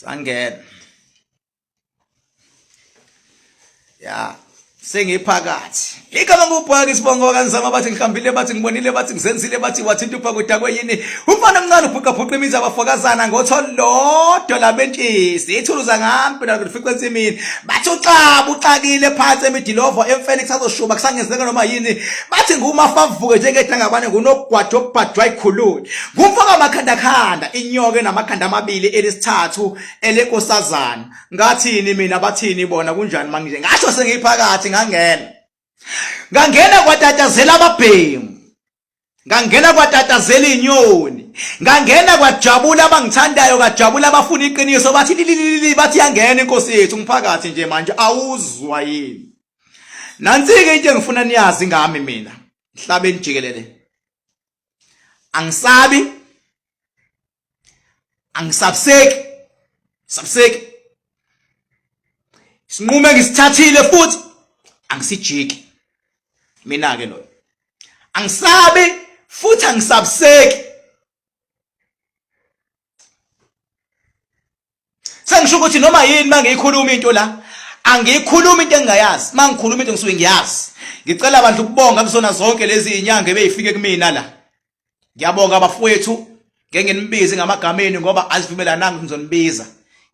Sangena. Ya, sengiphakathi. Igama ngubhaka isibongo kanzama bathi ngihambile bathi ngibonile bathi ngizenzile bathi wathinta upha kodakwe yini. Umfana omncane ubhuqa bhuqa imizi abafokazana ngotholodwa labentshisi. Ithuluza ngampe la frequency mini. Bathi uxaba uxakile phansi emidilovo emfenix azoshuba kusangenzeka noma yini. Bathi ngumafavuke njengedla ngabane ngunogwajo obhadwa ikhuluni. Ngumfaka amakhanda inyoke namakhanda amabili elisithathu elenkosazana. Ngathini mina bathini bona kunjani manje? Ngasho sengiphakathi ngangena kwatatazela ababhemu, ngangena kwatatazela inyoni, ngangena kwajabula abangithandayo kajabula abafuna iqiniso bathi yangena inkosi yethu umphakathi nje manje awuzwa yini. Nansi-ke into engifuna niyazi ngami mina emhlabeni jikelele, angisabi, angisabseki, sinqume ngisithathile futhi angisijiki. Mina ke lo angisabi futhi angisabseki. Sengisho ukuthi noma yini mangiyikhuluma into la angiyikhuluma into engayazi. Mangikhuluma into ngisuke ngiyazi. Ngicela abantu ukubonga kuzona zonke lezi inyanga ebeyifike kumina la. Ngiyabonga abafowethu ngeke nginibize ngamagameni ngoba azivumelananga ngizonibiza.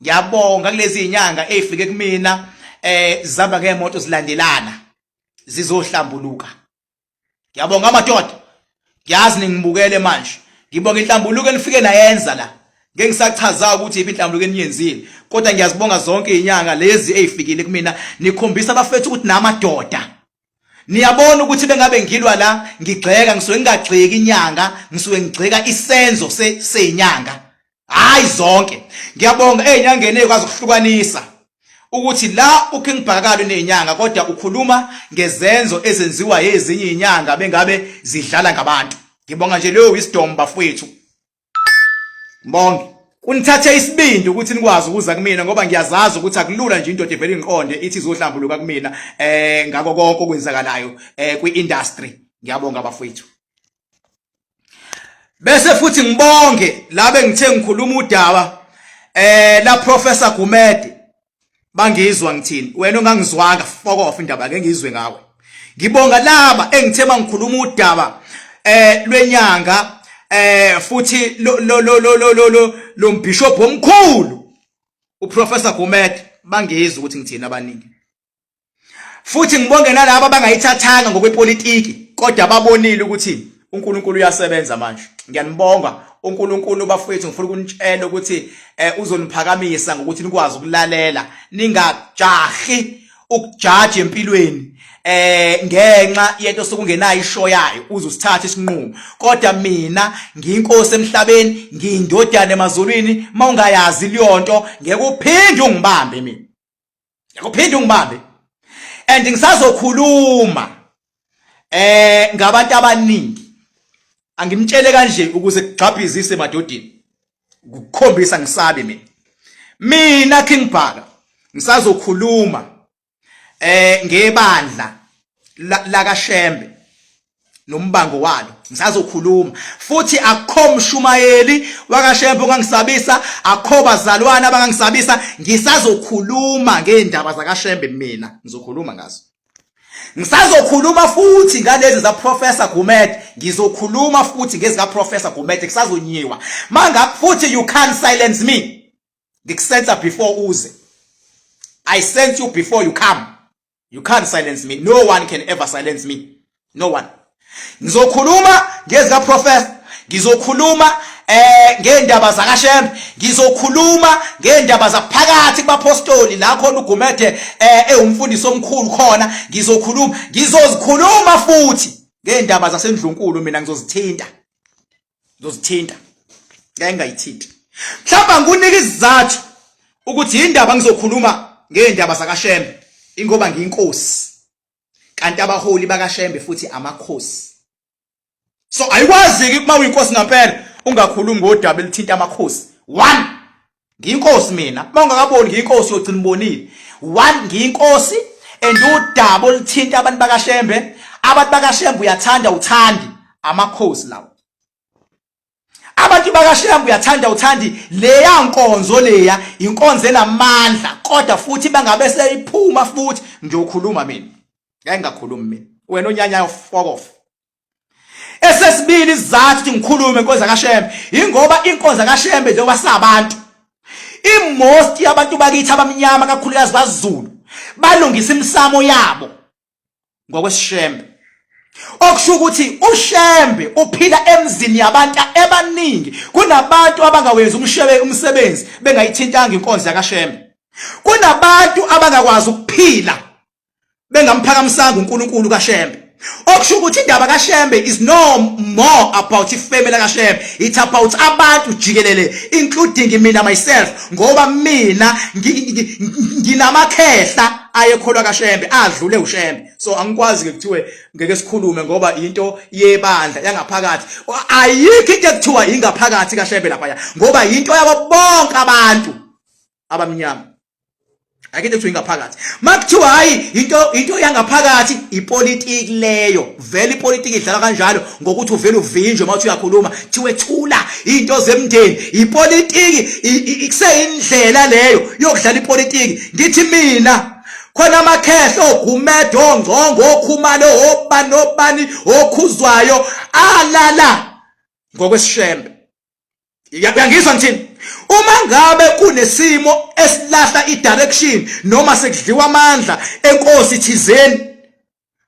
Ngiyabonga kulezi inyanga ezifike kumina zihamba ngeemoto zilandelana zizohlambuluka. Ngiyabonga amadoda. Ngiyazi ningibukele manje. Ngibonga inhlambuluko enifike nayenza la. Ngeke ngisachaza ukuthi iphi inhlambuluko eniyenzile. Kodwa ngiyazibonga zonke inyanga lezi ezifikile kumina nikhombisa abafethu ukuthi namadoda. Niyabona ukuthi bengabe ngilwa la ngigxeka ngisuke ngingagxeki inyanga, ngisuke ngigxeka isenzo senyanga. Hayi zonke. Ngiyabonga ezinyangeni ekwazi ukuhlukanisa ukuthi la ukhingibhakalo nezinyanga kodwa ukhuluma ngezenzo ezenziwa ezinye izinyanga bengabe zidlala ngabantu. Ngibonga nje leyo wisdom bafowethu. Mbonge kunithathe isibindi ukuthi nikwazi ukuza kumina ngoba ngiyazazi ukuthi akulula nje into evele inqonde ithi izohlambuluka kumina ngako konke okwenzakalayo kwi-industry. Ngiyabonga bafowethu. Bese futhi ngibonge labe ngithe ngikhuluma udaba la Professor Gumede bangizwa ngithini. Wena ongangizwanga fuck off indaba ake ngizwe ngawe. Ngibonga laba engithe mangikhuluma udaba lwenyanga futhi lo mbishop omkhulu uProfessor Gumede bangizwa ukuthi ngithini abaningi. Futhi ngibonge nalabo abangayithathanga ngokwepolitiki kodwa babonile ukuthi uNkulunkulu uyasebenza manje. Ngiyanibonga uNkulunkulu bafowethu ngifuna ukunitshela ukuthi uzoniphakamisa ngokuthi nikwazi ukulalela ningajahi ukujaja empilweni ngenxa yento sokungenayo ishow yayo uzosithatha isinqumo. Kodwa mina ngiyinkosi emhlabeni, ngiyindodana emazulwini. Mawungayazi liyonto ngeke uphinde ungibambe mina. Ngeke uphinde ungibambe. And ngisazokhuluma ngabantu abaningi. Angimtshele kanje ukuze kugqabhizise emadodeni. Ukukhombisa ngisabe mina. Mina King Bhaka ngisazokhuluma ngebandla la kaShembe nombango walo. Ngisazokhuluma futhi akho mshumayeli wakaShembe ongangisabisa, akho bazalwana abangangisabisa. Ngisazokhuluma ngeendaba zakaShembe mina ngizokhuluma ngazo. Ngisazokhuluma futhi ngalezi za Professor Gumede, ngizokhuluma futhi ngezika Professor Gumede kusazonyiwa. Manga futhi you can't silence me. Ngikusenza before uze. I sent you before you come. You can't silence me. No one can ever silence me. No one. Ngizokhuluma ngezika Professor, ngizokhuluma ngeendaba zakaShembe, ngizokhuluma ngeendaba zaphakathi kubapostoli la khona uGumede umfundisi omkhulu khona. Ngizozikhuluma futhi ngeendaba zasendlunkulu mina ngizozithinta. Ngeke ngayithinta. Mhlawumbe ngikunike isizathu ukuthi indaba ngizokhuluma ngeendaba zakaShembe ingoba ngiyinkosi. Kanti abaholi bakaShembe futhi amakhosi. So ayikwazi uma uyinkosi ngempela ungakhulumi ngodaba elithinta amakhosi. 1 ngiyinkosi mina. Mawungakaboni ngiyinkosi yogcina ubonile. 1 ngiyinkosi and udaba olithinta abantu bakaShembe. Abantu bakaShembe uyathanda uthandi amakhosi lawo. abantu bakaShembe uyathanda uthandi leya nkonzo leya inkonzo enamandla kodwa futhi bangabe seyiphuma futhi ngiyokhuluma mina ngeke ngakhuluma mina wena onyanya fuck off. Esesibili izathu ukuthi ngikhulume inkonzo kaShembe ingoba inkonzo kaShembe njengoba sabantu imost yabantu bakithi abamnyama kakhulukazi baZulu balungisa imsamo yabo ngokwesishembe. Okusho ukuthi uShembe uphila emzini yabantu abaningi kunabantu abangawenza umsebenzi bengayithintanga inkonzo yakaShembe. Kunabantu abangakwazi ukuphila bengamphakamisanga uNkulunkulu kaShembe. Okusho ukuthi indaba kaShembe is no more about ifamily kaShembe, it's about abantu jikelele including mina myself ngoba mina nginamakhehla ayekholwa kaShembe adlule uShembe. So angikwazi ke kuthiwe ngeke sikhulume ngoba into yebandla yangaphakathi ayikho into ekuthiwa ingaphakathi kaShembe lapha ngoba into yabo bonke abantu abamnyama. Akethe kuthiwa ingaphakathi makuthiwa hayi into yangaphakathi ipolitiki leyo vele ipolitiki idlala kanjalo ngokuthi uvela uvinjwe mawuthi uyakhuluma thiwe thula into zemndeni ipolitiki ikuseyindlela leyo yokudlala ipolitiki. Ngithi mina khona amakhehlo ogumedo ngcongo okhumalo obani okhuzwayo alala ngokwesishembe. Uyangizwa ngithini? Uma ngabe kunesimo esilahla idirection noma sekudliwa amandla enkosi thizeni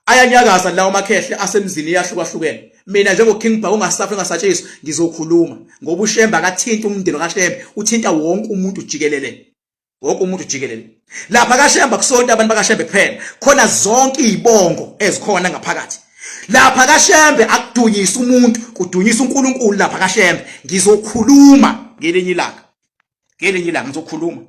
ayanyakaza lawo makhehle asemzini yahlukahlukene. Mina njengoKing Bhaka ungasafi ngasatshiswa ngizokhuluma ngoba uShembe akathinta umndeni kaShembe uthinta wonke umuntu jikelele. Wonke umuntu jikelele. Lapha kaShembe kusonto abantu bakaShembe kuphela khona zonke izibongo ezikhona ngaphakathi. Lapha kaShembe akudunyisa umuntu kudunyisa uNkulunkulu lapha kaShembe. Ngizokhuluma ngelinye ilanga ngizokhuluma.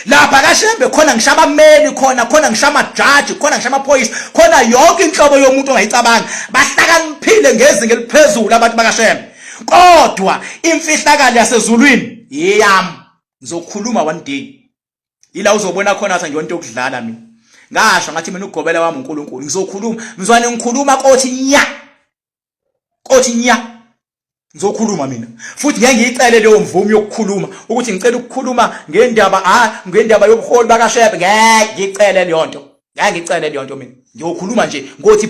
Lapha kaShembe khona ngishaba meli khona ngishama judge khona ngishama police khona yonke inhlobo yomuntu ongayicabanga bahlakaniphile ngezinga eliphezulu abantu bakaShembe. Kodwa imfihlakalo yasezulwini yeyami ngizokhuluma one day. Ila uzobona khona athi ngiyonto yokudlala mina. Ngasho ngathi mina ugobela wami uNkulunkulu ngizokhuluma ngizwane ngikhuluma kothi nya ngizokhuluma mina futhi ngeke ngiyicele leyo mvumo yokukhuluma ukuthi ngicela ukukhuluma ngendaba yobuholi bakaShembe ngeke ngicele leyo nto. Ngeke ngicele leyo nto mina ngiyokhuluma nje ngothi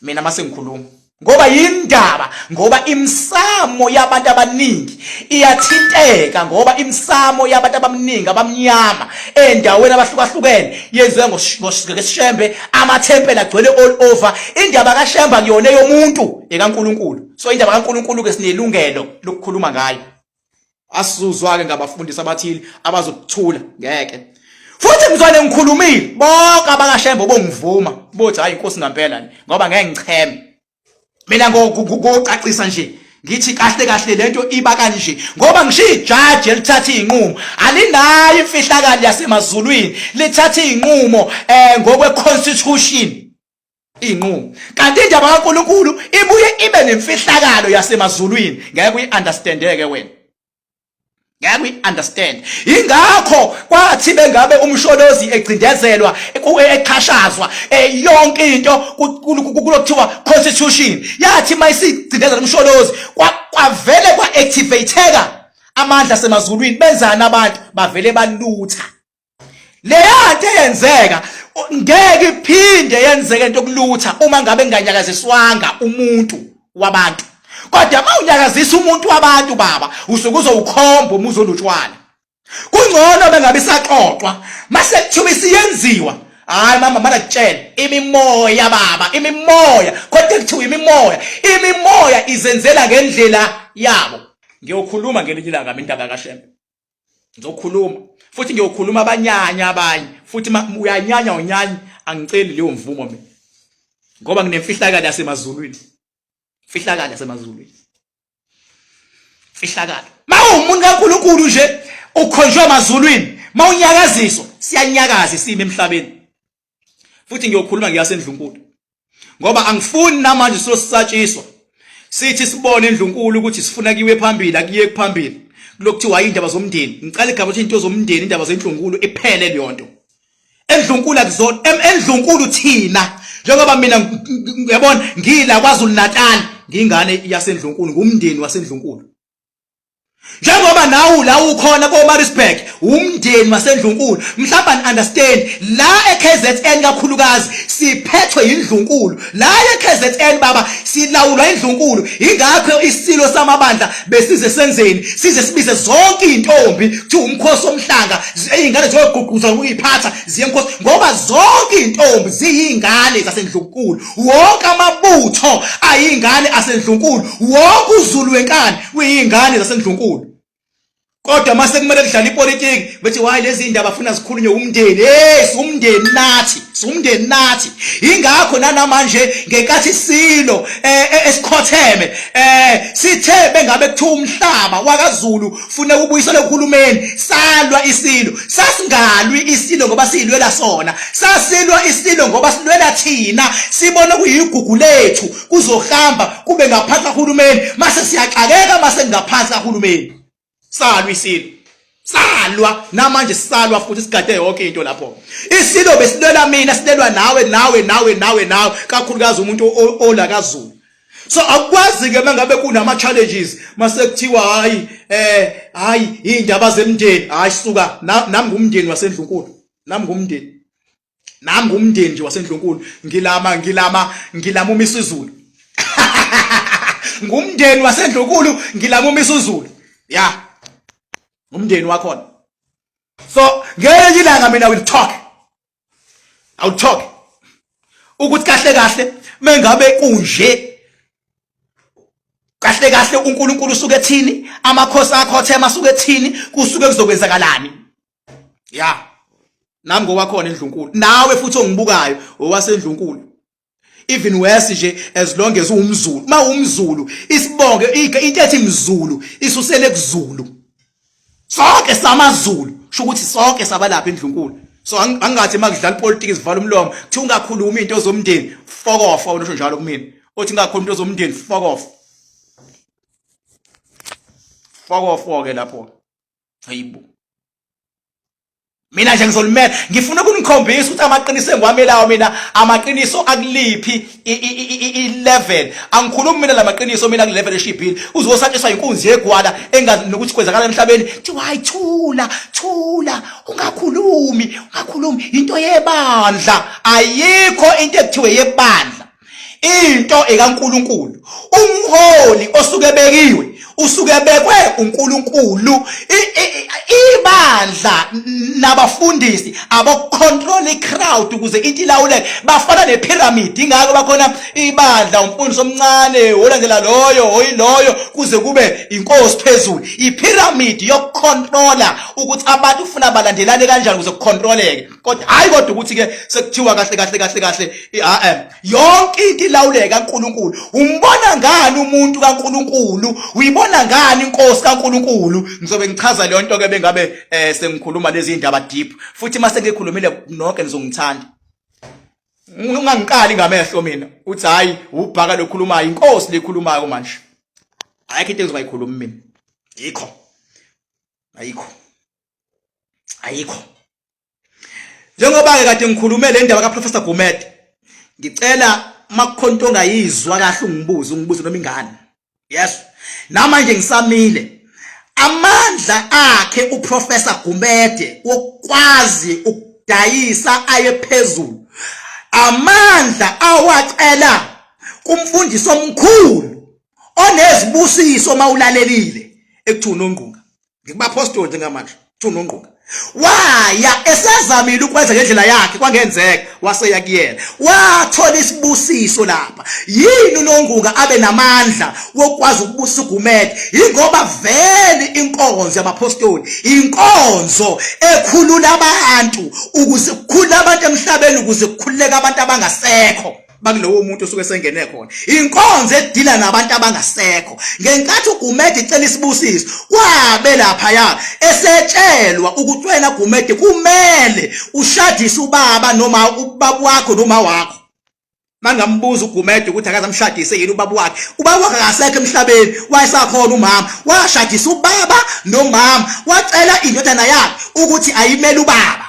mina mase ngikhuluma ngoba yindaba ngoba imsamo yabantu abaningi iyathinteka ngoba imsamo yabantu abaningi abamnyama endaweni abahlukahlukene yenziwe ngoShembe amathempeli agcwele all over. Indaba kaShembe akuyona yomuntu ekaNkulunkulu. So indaba kaNkulunkulu ke sinelungelo lokukhuluma ngayo. Asizuzwa ke ngabafundisi abathili abazokuthula ngeke. Futhi ngizwane ngikhulumile bonke abakaShembe bongivuma bothi hayi inkosi ngempela ngoba ngeke ngicheme. Mina ngokucacisa nje ngithi kahle lento iba kanje ngoba ngishiya ijudge elithatha izinqumo alinayo imfihlakalo yasemazulwini lithatha izinqumo ngokwe constitution inqumo kanti indaba kaNkulunkulu ibuye ibe nemfihlakalo yasemazulwini. Ngeke uyiunderstandeke wena. Ngeke uyiunderstand. Ingakho kwathi bengabe umsholozi ecindezelwa eqhashazwa yonke into kulokuthiwa constitution yathi mayisicindezelwa umsholozi kwavele kwaactivateka amandla semazulwini benzana abantu bavele balutha. Leyo nto yenzeka ngeke iphinde yenzeke into yokulutha uma ngabe nganyakaziswanga umuntu wabantu. Kodwa mawunyakazisa umuntu wabantu baba usuke uzowukhomba umuzo olutshwana. Kungcono bengabe isaxoxwa mase kuthiwa isiyenziwa. Hayi mama mana kutshela imimoya baba imimoya kodwa kuthiwa imimoya izenzela ngendlela yabo. Ngiyokhuluma ngelinye ilanga indaba kaShembe. Ngizokhuluma futhi ngiyokhuluma abanyanya abanye futhi uyanyanya unyanya angiceli leyo mvumo mina ngoba nginemfihlakalo yasemazulwini. Fihlakala yasemazulwini. Fihlakala. Mawumuntu kaNkulunkulu nje ukhonjwe emazulwini mawunyakaziswa siyanyakaza isimo emhlabeni. Futhi ngiyokhuluma ngiyasendlunkulu ngoba angifuni namanje sisatshiswa sithi sibone endlunkulu ukuthi sifuna kiwe phambili akiye kuphambili kulokuthiwa indaba zomndeni. Ngicela igaba ukuthi into zomndeni indaba zendlunkulu iphele leyo nto. Endlunkulu akuzona endlunkulu thina njengoba mina uyabona ngila kwaZulu Natal ngingane yaseNdlunkulu ngumndeni waseNdlunkulu. Njengoba nawu la ukhona koMaritzburg umndeni waseNdlunkulu mhlawumbe understand la eKZN kakhulukazi siphethwe indlunkulu la eKZN baba silawulwa indlunkulu ingakho isilo samabandla besize senzeni size sibize zonke intombi kuthi umkhosi omhlanga izingane zoguquza ukuyiphatha ziyenkosi ngoba zonke intombi ziyingane zaseNdlunkulu wonke amabutho ayingane aseNdlunkulu wonke uZulu wenkani uyingane zaseNdlunkulu. Kodwa mase kumele kudlala ipolitiki bethi hayi lezi indaba afuna zikhulunywe umndeni umndeni nathi ingakho namanje ngenkathi silo esikhotheme sithe bengabe kuthiwa umhlaba wakaZulu funa ubuyisele uhulumeni salwa isilo sasingalwi isilo ngoba silwela sona sasilwa isilo ngoba silwela thina sibona kuyigugu lethu kuzohamba kube ngaphansi kahulumeni mase siyaxakeka mase ngaphansi kahulumeni. Salwa isilo salwa namanje sisalwa futhi sigade yonke into lapho isilo besilwela mina silelwa nawe kakhulukazi umuntu ola kaZulu. So akwazi ke mangabe kunama challenges mase kuthiwa hayi indaba zemndeni hayi suka nami ngumndeni waseNdlunkulu nami ngumndeni nje waseNdlunkulu ngilama umisa uZulu ngumndeni waseNdlunkulu ngilama umisa uZulu ya umndeni wakhona. So ngelinye ilanga mina I'll talk ukuthi kahle mengabe kunje kahle uNkulunkulu usuke ethini amakhosi akhothema asuke ethini kusuke kuzokwenzakalani ya nami ngowakhona eNdlunkulu nawe futhi ongibukayo owaseNdlunkulu even worse nje as long as uwumZulu ma umZulu isibonge into ethi mZulu isusele kuZulu sonke samaZulu sho ukuthi sonke sabalapha eNdlunkulu. So angathi makudlala ipolitiki sivala umlomo kuthi ungakhuluma into zomndeni fuck off awusho njalo kumina uthi ungakhuluma into zomndeni fuck off ke lapho hayibo mina nje ngizolumela ngifuna ukunikhombisa ukuthi amaqiniso engwamelayo mina amaqiniso akuliphi i-level angikhulumi mina lamaqiniso mina ku-level eshibhile uzosatshiswa inkunzi yegwala engazi nokuthi kwenzakala emhlabeni kuthiwa hayi thula ungakhulumi into yebandla ayikho into ekuthiwe yebandla into ekaNkulunkulu umholi osuke bekiwe usuke bekwe uNkulunkulu ibandla nabafundisi abo-control i-crowd ukuze into ilawuleke bafana ne-pyramid ingako bakhona ibandla umfundisi omncane olandela loyo oyiloyo kuze kube inkosi phezulu i-pyramid yokucontrola ukuthi abantu ufuna balandelane kanjani ukuze kucontroleke kodwa ukuthi ke sekuthiwa kahle yonke into ilawuleke kaNkulunkulu. Umbona ngani umuntu kaNkulunkulu uyibona ngani inkosi kaNkulunkulu? Ngizobe ngichaza leyo nto ke bengabe sengikhuluma lezi indaba deep futhi mase ngikhulumile nonke nizongithanda ungangikali ngamehlo mina uthi hayi uBhaka lokhulumayo inkosi lekhulumayo manje ayikho into engizoyikhuluma mina ayikho njengoba ke kade ngikhulume le ndaba kaProfessor Gumede ngicela makukhonto ongayizwa kahle ungibuze noma ingane yes namanje ngisamile amandla akhe uProfessor Gumede wokwazi ukudayisa aye phezulu amandla awacela kumfundisi omkhulu onezibusiso mawulalelile ekuthuna ongqunga ngikubapostoli njengamanje thuna ongqunga waya esezamile ukwenza ngendlela yakhe kwangenzeka waseya kuyena wathola isibusiso lapha yini uNongunga abe namandla wokwazi ukubusisa uGumede ingoba vele inkonzo yabapostoli inkonzo ekhulula abantu ukuze kukhulule abantu emhlabeni ukuze kukhululeke abantu abangasekho bakulowo umuntu osuke sengene khona inkonzo edila nabantu abangasekho ngenkathi uGumede icela isibusiso kwabe lapha ya esetshelwa ukuthi wena Gumede kumele ushadise ubaba noma ubaba wakho noma wakho mangambuza uGumede ukuthi akazamshadise yini ubaba wakhe akasekho emhlabeni wayesakhona umama washadisa ubaba nomama wacela indodana yakhe ukuthi ayimele ubaba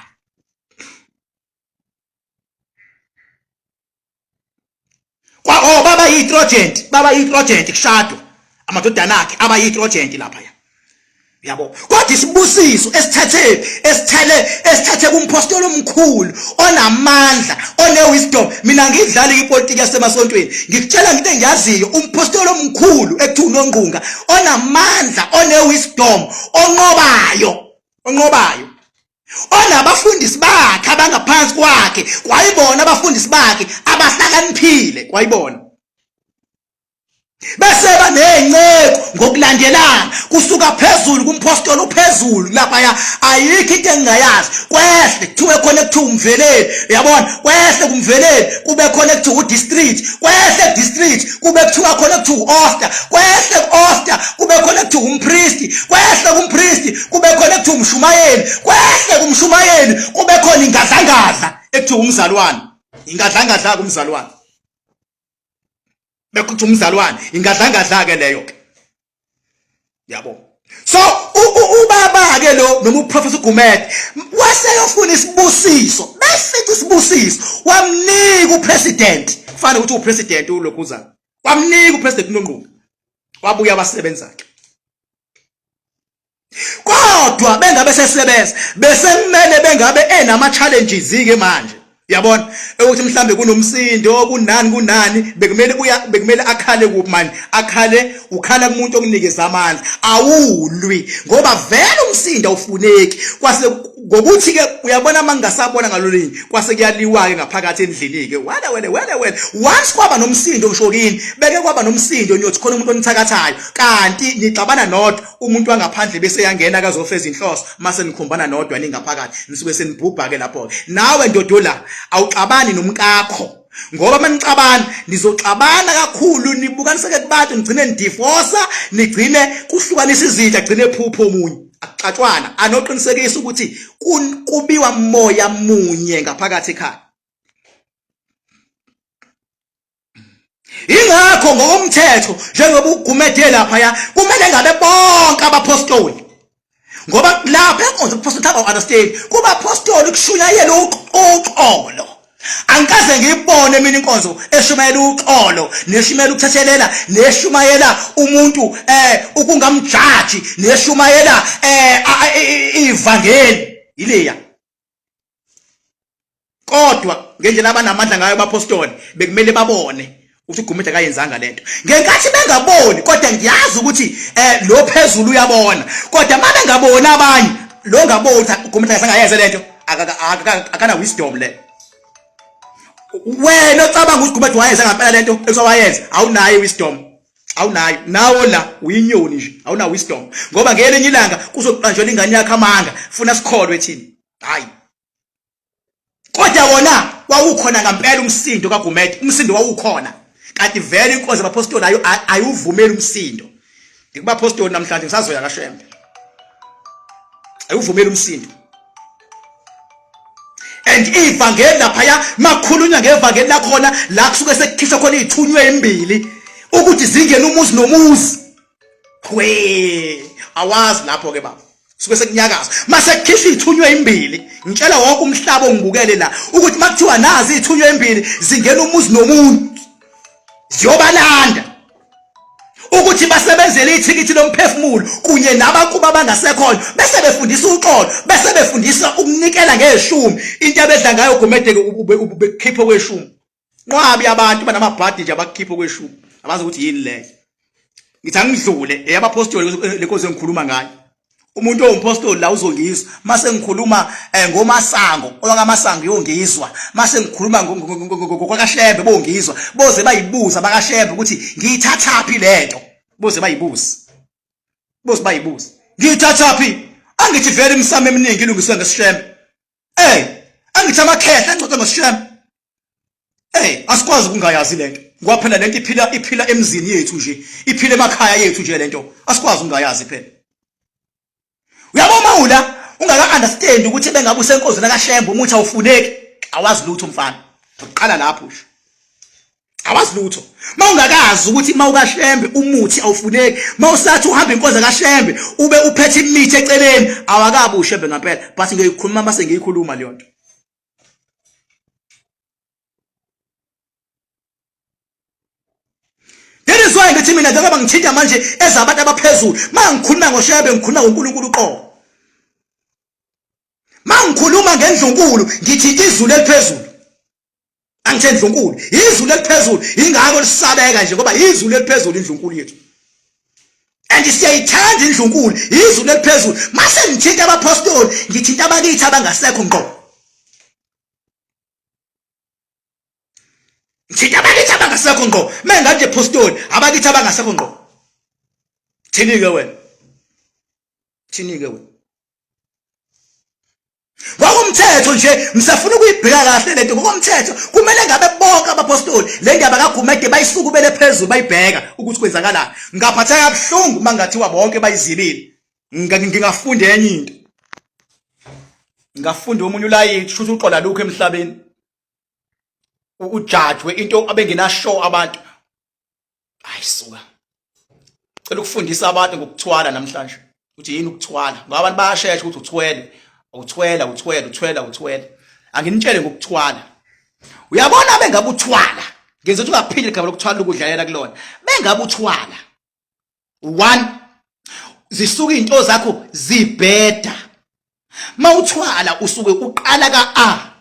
Oh, baba yi-trojent kushado amadodana akhe aba yi-trojent lapha ya. Yabo. Kodwa isibusiso esithathe kumpostoli omkhulu onamandla one-wisdom. Mina ngidlala ipolitiki yasemasontweni ngikutshela into engiyaziyo, umpostoli omkhulu ekuthiwa uNongqunga onamandla one-wisdom onqobayo onabafundisi bakhe abangaphansi kwakhe, kwayibona abafundisi bakhe abahlakaniphile, kwayibona bese banengceko ngokulandelana kusuka phezulu kumpostoli ophezulu lapha. Ayikho into engingayazi. Kwehle kuthiwe khona ekuthiwa umveleli, uyabona, kwehle kumveleli kube khona ekuthiwa udistrict, kwehle district kube kuthiwa khona ekuthiwa uOster, kwehle kuOster kube khona ekuthiwa umpristi, kwehle kumpristi kube khona ekuthiwa umshumayeli, kwehle kumshumayeli kube khona ingadlangadla ekuthiwa umzalwane. Ingadlangadla kumzalwane bekuthi umzalwane ingadlangadla ke leyo ke, yabo. So ubaba ke lo noma uprofessor Gumede waseyofuna isibusiso, bese isibusiso wamnika upresident, kufanele ukuthi upresident uLokuzana wamnika upresident uNongqunga, wabuya abasebenza ke. Kodwa bengabe sesebenza bese kumele bengabe enama challenges ke manje, yabona, ukuthi mhlambe kunomsindo kunani bekumele akhale kuphi manje, ukhala kumuntu okunikeza amandla, awulwi ngoba vele umsindo awufuneki. Kwase ngokuthi ke uyabona mangingasabona ngalolinye kwase kuyaliwa ke ngaphakathi endlini ke, wele once kwaba nomsindo ngishokini beke kwaba nomsindo nyothi khona umuntu onithakathayo, kanti nixabana nodwa umuntu wangaphandle bese yangena kazofeza inhloso, mase nikhombana nodwa ningaphakathi nisuke senibhubha ke lapho. Nawe ndodola awuxabani nomkakho, ngoba manicabana nizoxabana kakhulu, nibukaniseke kubantu, nigcine nidivorce, nigcine kuhlukanisa izitha, gcine phupho omunye. Akuxatshwana, anoqinisekisa ukuthi kubiwa moya munye ngaphakathi ekhaya. Ingakho ngokomthetho njengoba uGumede lapha kumele ngabe bonke abapostoli, ngoba lapha enkonzo apostoli thaba understand kuba apostoli kushunyayela uxolo. Angikaze ngiyibone mina inkonzo eshumayela uxolo, neshumayela ukuthathelela, neshumayela umuntu ukungamjaji, neshumayela ivangeli ileya. Kodwa ngendlela abanamandla ngayo abapostoli bekumele babone ukuthi uGumede akayenzanga lento. Ngenkathi bengaboni kodwa ngiyazi ukuthi lo phezulu uyabona, kodwa mabe ngabona abanye lo ngaboni ukuthi uGumede akayenze lento, akana wisdom le. Wena ocabanga ukuthi uGumede wayenza ngempela lento esowayenza, awunayo wisdom, awunayo. Nawo la uyinyoni nje, awuna wisdom, ngoba ngelinye ilanga kuzoqanjwa ingane yakhe amanga funa sikholwe thina, hayi. Kodwa wona wawukhona ngempela umsindo kaGumede, umsindo wawukhona, kanti vele inkonzo abapostoli ayuvumeli umsindo. Ngikubapostoli namhlanje ngisazoya kaShembe, ayuvumeli umsindo. And ivangeli lapha makhulunywa ngevangeli lakhona la kusuke sekukhishwa khona izithunywe ezimbili ukuthi zingene umuzi nomuzi. Awazi lapho ke baba, suke sekunyakaza mase kukhishwa izithunywe ezimbili. Ngitshela wonke umhlaba ongibukele la ukuthi makuthiwa nazi izithunywe ezimbili zingena umuzi nomuntu, ziyobalanda ukuthi basebenzele ithikithi lomphefumulo kunye nabakuba abangasekhona, bese befundisa uxolo, bese befundisa ukunikela ngeshumi. Into abedla ngayo uGumede ubekhipho kweshumi. Nqwabi abantu banamabhadi nje abakhipho kweshumi, abazi ukuthi yini le. Ngithi angidlule eyabapostoli lenkonzo engikhuluma ngayo. Umuntu owumpostoli la uzongizwa mase ngikhuluma ngomasango, owakamasango yongizwa mase ngikhuluma ngokwakaShembe bongizwa, boze bayibuza bakaShembe ukuthi ngiyithathaphi lento, boze bayibuza ngiyithathaphi. Angithi vele imsamo eminingi ilungiswe ngeShembe, angithi amakhehla angcoce ngeShembe. Asikwazi ukungayazi lento, ngoba phela lento iphila emzini yethu nje, iphila emakhaya yethu nje lento, asikwazi ukungayazi phela. Uyabona ula ungaka understand ukuthi bengabe usenkonzweni kaShembe umuthi awufuneki, awazi lutho mfana. Uqala lapho nje, awazi lutho. Mawungakazi ukuthi mawukaShembe umuthi awufuneki, mawusathi uhamba inkonzo kaShembe ube uphethe imithi eceleni, awakabe uShembe ngempela. But ngiyikhuluma mase ngiyikhuluma leyo nto. That is why ngithi mina njengoba ngithinta manje ezabantu abaphezulu, mangikhuluma ngoshebe ngikhuluma ngoNkulunkulu uqobo. Mangikhuluma ngendlunkulu ngithi izulu eliphezulu. Angithe ndlunkulu, izulu eliphezulu ingako lisabeka nje ngoba izulu eliphezulu indlunkulu yethu. And siyayithanda indlunkulu, izulu eliphezulu. Mase ngithinta abapostoli, ngithinta abakithi abangasekho ngqo. Ngithinta abakithi abangasekho ngqo. Mengathi apostoli, abakithi abangasekho ngqo. Thini ke wena? Thini ke wena? Ngokomthetho nje msafuna ukuyibheka kahle lento ngokomthetho kumele ngabe bonke abapostoli le ndaba kaGumede bayisukubele phezulu bayibheka ukuthi kwenzakalani. Ngaphatheka kabuhlungu mangathiwa bonke bayizibile. Ngingafunda enye into. Ngafunda omunye ulayithi futhi uqola lokho emhlabeni. Ujudge into abengena show abantu. Ayisuka. Cela ukufundisa abantu ngokuthwala namhlanje. Uthi yini ukuthwala? Ngoba abantu bayashesha ukuthi uthwele. Uthwela. Anginitshele ngokuthwala. Uyabona bengabe uthwala. Ngenza ukuthi ungaphili igama lokuthwala ukudlalela kulona. Bengabe uthwala. 1. Zisuka izinto zakho zibheda. Mawuthwala usuke uqala ka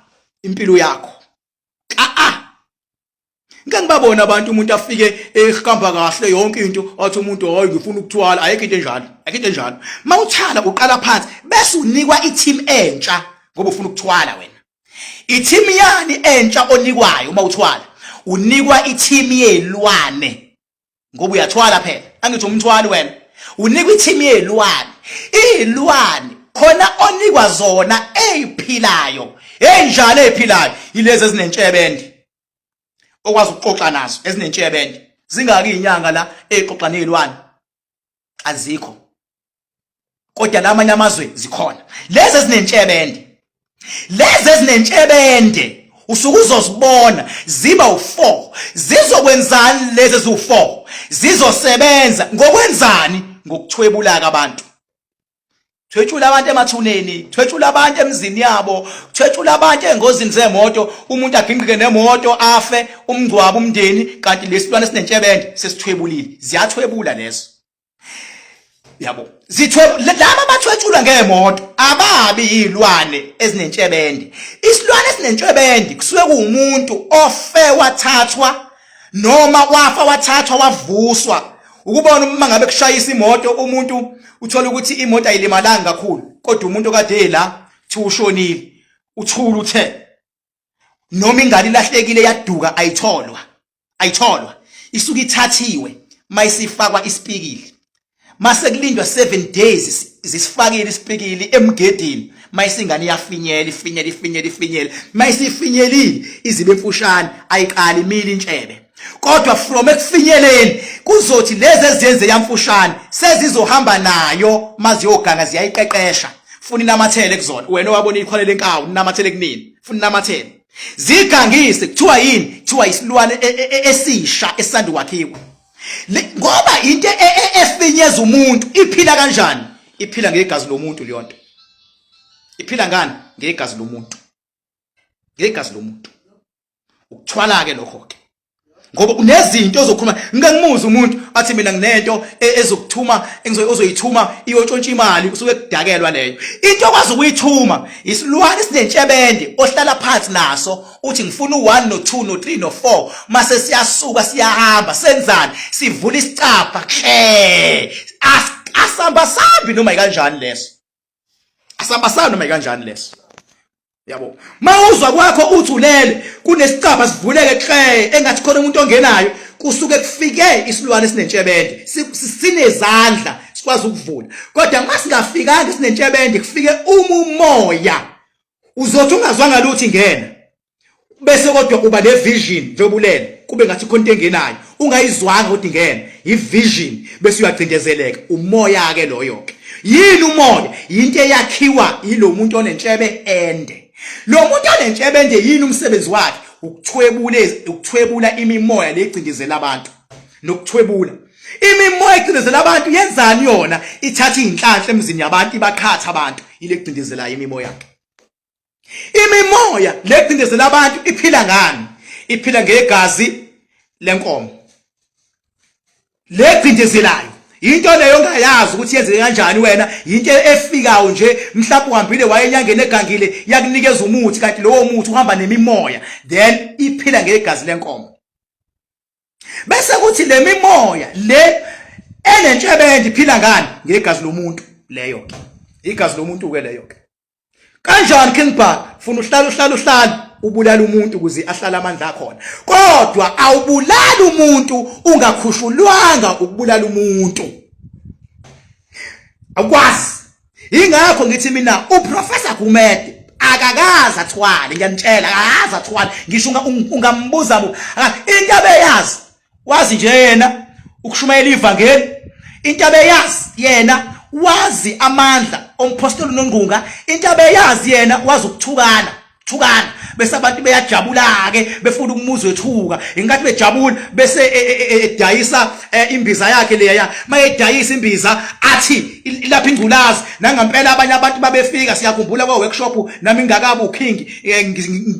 impilo yakho. Ngeke ngibabona abantu umuntu afike ehamba kahle yonke into athi umuntu hayi ngifuna ukuthwala ayikho into enjalo. Mawuthala uqala phansi bese unikwa i-team entsha ngoba ufuna ukuthwala wena. I-team yani entsha onikwayo uma uthwala? Unikwa i-team yezilwane. Ngoba uyathwala phela. Angithi umthwali wena. Unikwa i-team yezilwane. Izilwane khona onikwa zona eziphilayo. Enjalo eziphilayo yilezi ezinentshebende. Okwazi ukuxoxa nazo ezinentshebende. Zingaki izinyanga la exoxa nezilwane? Azikho. Kodwa lamanye amazwe zikhona. Lezi ezinentshebende. Lezi ezinentshebende usuku uzozibona ziba u4. Zizokwenzani lezi eziwu4? Zizosebenza ngokwenzani? Ngokuthwebula abantu. Thwethula abantu emathuneni, thwethula abantu emzini yabo, thwethula abantu engozini zemoto, umuntu aginqike nemoto afe, umngcwabo umndeni, kanti lesilwane esinentshebende sesithwebulile. Ziyathwebula lezo. Yabo. Laba abathwethula ngemoto ababi izilwane ezinentshebende. Isilwane esinentshebende kusuke kuumuntu ofe wathathwa noma wafa wathathwa wavuswa. Ukubona uma ngabe kushayisa imoto umuntu uthola ukuthi imoto ayilimalanga kakhulu kodwa umuntu okade la thi ushonile uthula uthe noma ingane ilahlekile yaduka ayitholwa isuka ithathiwe mayisifakwa isipikili mase kulindwa 7 days zisifakile isipikili emgedini mayisingane yafinyela ifinyela mayisifinyelile izibe emfushane ayiqali imili intshebe. Kodwa from ekufinyeleni kuzothi lezi ezenze yamfushane sezizohamba nayo maziyoganga ziyayiqeqesha funa inamathele kuzona. Wena wabona ikhwale lenkawu inamathele kunini funa inamathele zigangise kuthiwa yini? Kuthiwa isilwane esisha esisanda kwakhiwa. Ngoba into efinyeza umuntu iphila kanjani? Iphila ngegazi lomuntu leyo nto. Iphila ngani? Ngegazi lomuntu. Ngegazi lomuntu. Ukuthwala ke lokho ke. Ngoba unezinto ozokhuluma ngingamuza umuntu athi mina nginento ezokuthuma ozoyithuma iyotshontsha imali usuke kudakelwa leyo. Into okwazi ukuyithuma isilwane esinentshebende ohlala phansi naso uthi ngifuna u1 no2 no3 no4 mase siyasuka siyahamba senzani sivula isicapha asambasambi noma ikanjani leso. Asambasambi noma ikanjani leso. Yabo. Mawuzwa kwakho uthi ulele kunesicapha sivuleke engathi khona umuntu ongenayo kusuke kufike isilwane esinentshebende sinezandla sikwazi ukuvula. Kodwa masingafikanga esinentshebende kufike umoya uzothi ungazwanga lutho ingena bese kodwa uba nevision njengoba ulele kube ngathi khona into engenayo ungayizwanga ukuthi ingena ivision bese uyacindezeleka. Umoya ke loyo ke yini umoya? Into eyakhiwa yilo muntu onentshebe ende. Lo muntu onentshebende yini umsebenzi wakhe? Ukuthwebula imimoya lecindezela abantu. Nokuthwebula imimoya ecindezela abantu yenzani yona? Ithatha izinhlanhla emzini yabantu ibakhatha abantu ilecindezela imimoya yakhe. Imimoya lecindezela abantu iphila ngani? Iphila ngegazi lenkomo. le cindezelayo into leyo ongayazi ukuthi yenzeke kanjani wena into efikayo nje mhlawumbe uhambile wayenyangene egangile yakunikeza umuthi kanti lowo muthi uhamba nemimoya then iphila ngegazi lenkomo bese kuthi le mimoya le enentshebendi iphila ngani ngegazi lomuntu leyo ke igazi lomuntu ke leyo ke kanjani King Bhaka ufuna uhlala ubulala umuntu ukuze ahlala amandla akhona kodwa awubulala umuntu ungakhushulwanga ukubulala umuntu akwazi ingakho ngithi mina uprofessor Gumede akakaza athwale ngiyanitshela akaza athwale ngisho ungambuza into abeyazi wazi nje yena ukushumayela ivangeli into abeyazi yena wazi amandla ompostoli uNongunga into abeyazi yena wazi ukuthukana bese abantu beyajabula ke befuna ukumuza wethuka ingathi bejabula bese edayisa imbiza yakhe leya mayedayisa imbiza athi lapha ingculazi nangempela abanye abantu babefika siyakhumbula kwa workshop nami ngakabi uking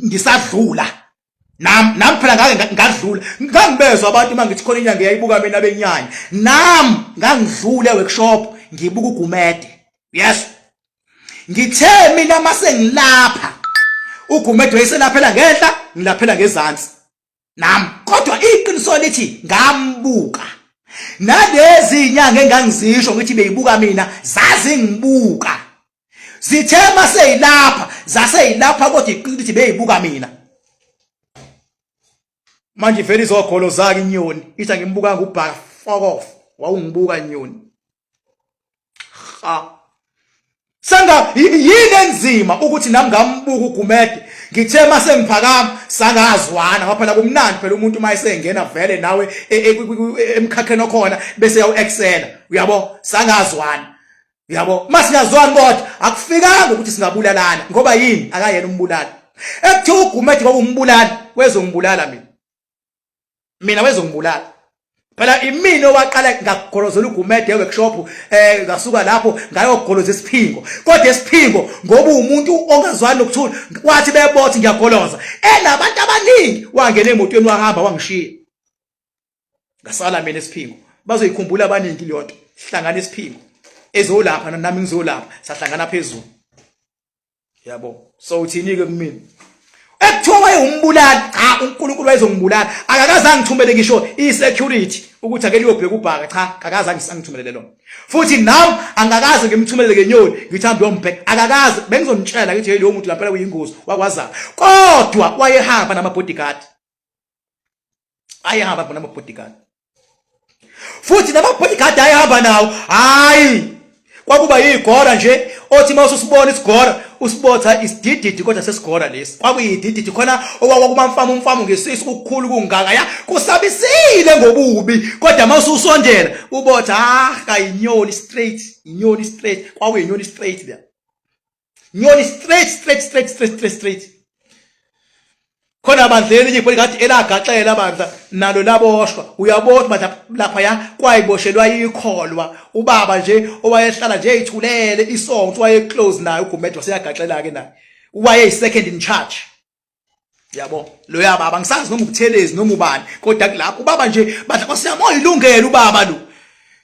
ngisadlula nami phela ngake ngadlula ngangibezwa abantu mangithi khona inyanga yayibuka mina benyanya nami ngangidlule workshop ngibuka uGumede yes ngithe mina mase ngilapha uGumede wayeselaphela ngenhla ngilaphela ngezansi nami kodwa iqiniso lithi ngambuka nalezi inyanga engangizisho ngithi beyibuka mina zazi ngibuka zithe mase ilapha zaseyilapha kodwa iqiniso lithi beyibuka mina manje vele izokholo zake inyoni ithi ngimbuka nguBhaka fuck off wawungibuka inyoni sanga yini enzima ukuthi nami ngambuka uGumede ngithe mase ngiphakama sangazwana ngaphela kumnandi phela umuntu mayesengena vele nawe emkhakheni okhona bese yawu excela uyabo sangazwana uyabo masingazwani kodwa akufikanga ukuthi singabulalana ngoba yini akayena umbulali ekuthiwa uGumede kwakumbulali wezongibulala mina wezongibulala phela imino waqala ngagolozela uGumede workshop ngasuka lapho ngayogoloza isiphingo kodwa isiphingo ngoba umuntu ongazwani nokuthula wathi bebothi ngiyagoloza enabantu abaningi wangena emotweni wahamba wangishiya ngasala mina isiphingo bazoyikhumbula abaningi leyonto sihlangana isiphingo ezolapha nami ngizolapha sahlangana phezulu yabo so uthini ke kumina ekuthiwa wayehumbulali cha uNkulunkulu wayezongibulala akakaze angithumele ngisho isecurity ukuthi ake liyobheka uBhaka cha akakaze angithumelele lona futhi nami angakaze ngimthumelele ngenyoni ngithi hambe yombheka akakaze bengizonitshela ukuthi hey lo muntu laphela uyingozi wakwaza kodwa wayehamba namabodyguard ayehamba namabodyguard futhi namabodyguard ayehamba nawo hayi kwakuba yigora nje othi mawusibona isigora usibotha isidididi kodwa sesigora lesi kwakuyidididi khona okwakumamfamu ngesisi ukukhulu kungaka ya kusabisile ngobubi kodwa mawususondela ubotha kayinyoni straight kwakuyinyoni straight there nyoni straight khona abandleni nje ngathi elagaxela abandla nalo laboshwa uyabothi badla lapha ya kwayiboshelwa ikholwa ubaba nje owayehlala nje ethulele isonto waye close naye uGumede waseyagaxela ke naye waye second in charge yabo lo yababa ngisazi noma ubuthelezi noma ubani kodwa kulapho ubaba nje badla kwasiyamoya ilungelo ubaba lo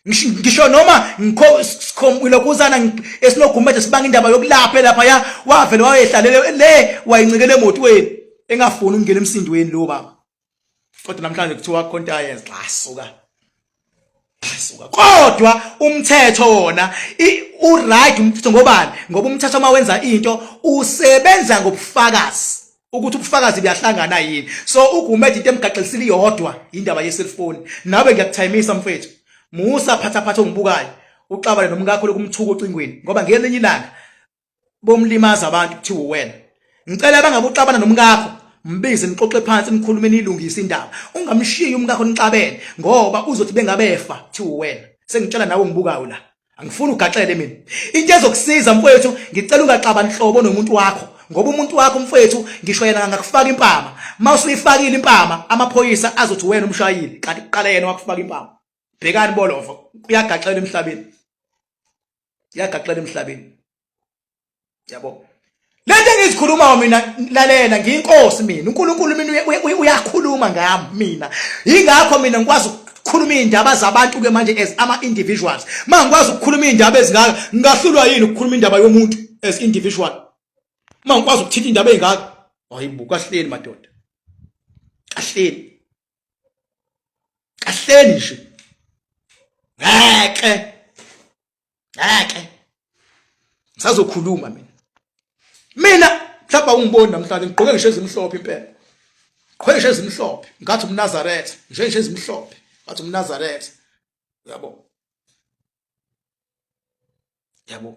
ngisho noma ngikhombile kuzana esinoGumede sibanga indaba yokulapha lapha ya wavele wayehlalele le wayincikele emotweni engafuni ukungena emsindweni lo baba kodwa namhlanje kuthiwa khonto ayenza asuka kodwa umthetho wona uright umthetho ngobani ngoba umthetho mawenza into usebenza ngobufakazi ukuthi ubufakazi buyahlangana yini so uGumede into emgaxelisile iyodwa indaba ye-cellphone nawe ngiyakuthayimisa mfethu musa phatha ongibukayo uxabane nomkakho lokumthuka ocingweni ngoba ngelinye ilanga bomlimaza abantu kuthiwa wena ngicela bangabuxabana nomkakho mbize nixoxe phansi nikhulume nilungise indaba ungamshiyi umkakho nixabene ngoba uzothi bengabefa thiwe wena sengitshela nawe ngibukayo la angifuni ugaxele mina into ezokusiza mfowethu ngicela ungaxabani hlobo nomuntu wakho ngoba umuntu wakho mfowethu ngisho yena ngakufaka impama mawusuyifakile impama amaphoyisa azothi wena umshayeli kanti kuqala yena wakufaka impama bhekani bolovo uyagaxela emhlabeni yabo lento engizikhuluma mina lalela ngiyinkosi mina uNkulunkulu mina uyakhuluma ngami mina ingakho mina ngikwazi ukukhuluma indaba zabantu ke manje as ama individuals. Mangikwazi ukukhuluma indaba ezingaka, ngahlulwa yini ukukhuluma indaba yomuntu as individual? Mangikwazi ukuthinta indaba ezingaka. Hayibo, kahleni madoda. Kahleni. Kahleni nje. Ngeke. Ngisazokhuluma mina. Mina mhlawumbe ungiboni namhlanje ngigqoke ngisho ezimhlophe impela. Ngigqoke ngisho ezimhlophe, ngathi umNazaretha, ngisho ezimhlophe, ngathi umNazaretha. Yabo.